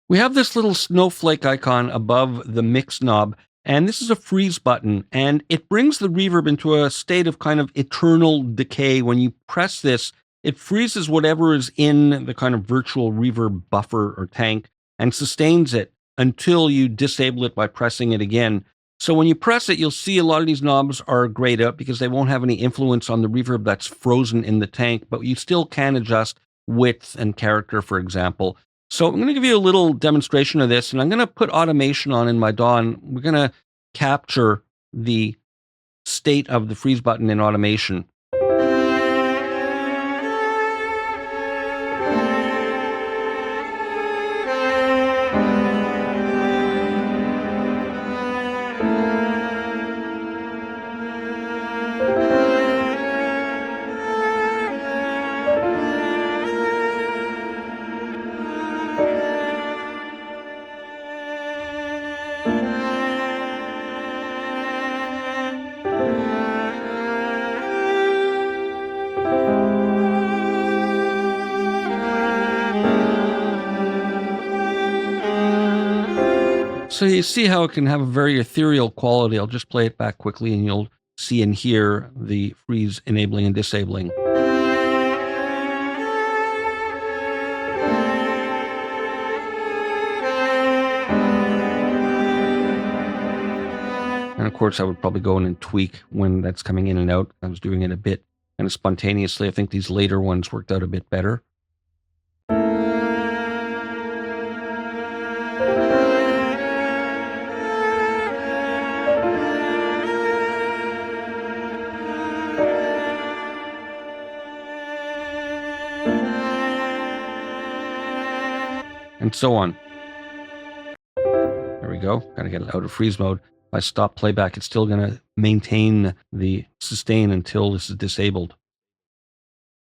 We have this little snowflake icon above the mix knob, and this is a freeze button, and it brings the reverb into a state of kind of eternal decay. When you press this, it freezes whatever is in the kind of virtual reverb buffer or tank and sustains it until you disable it by pressing it again. So when you press it, you'll see a lot of these knobs are grayed out because they won't have any influence on the reverb that's frozen in the tank, but you still can adjust width and character, for example. So I'm going to give you a little demonstration of this, and I'm going to put automation on in my DAW, and we're going to capture the state of the freeze button in automation. So you see how it can have a very ethereal quality. I'll just play it back quickly and you'll see and hear the freeze enabling and disabling. And of course, I would probably go in and tweak when that's coming in and out. I was doing it a bit kind of spontaneously. I think these later ones worked out a bit better. And so on. There we go. Gotta get it out of freeze mode. If I stop playback, it's still gonna maintain the sustain until this is disabled.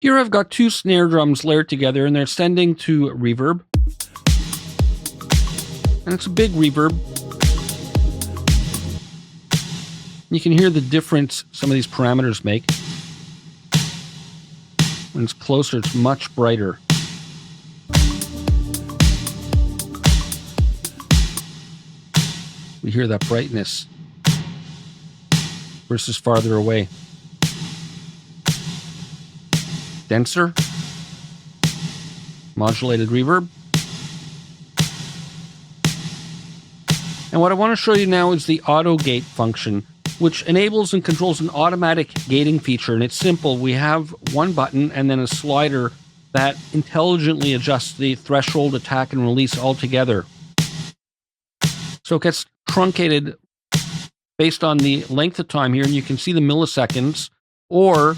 Here I've got two snare drums layered together and they're sending to reverb. And it's a big reverb. You can hear the difference some of these parameters make. When it's closer, it's much brighter. We hear that brightness versus farther away. Denser, modulated reverb. And what I want to show you now is the auto gate function, which enables and controls an automatic gating feature. And it's simple. We have one button and then a slider that intelligently adjusts the threshold, attack, and release all together. So it gets truncated based on the length of time here, and you can see the milliseconds, or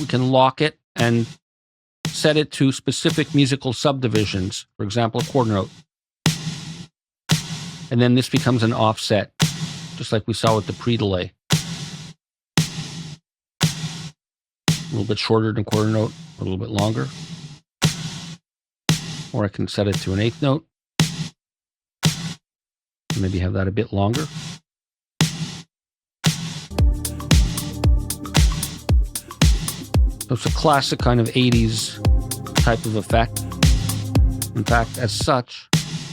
we can lock it and set it to specific musical subdivisions, for example, a quarter note. And then this becomes an offset, just like we saw with the pre-delay. A little bit shorter than quarter note, a little bit longer. Or I can set it to an eighth note. Maybe have that a bit longer. So it's a classic kind of 80s type of effect. In fact, as such,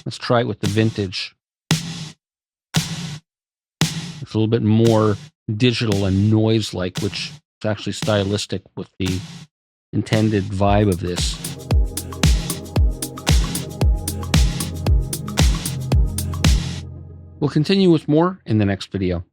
let's try it with the vintage. It's a little bit more digital and noise-like, which is actually stylistic with the intended vibe of this. We'll continue with more in the next video.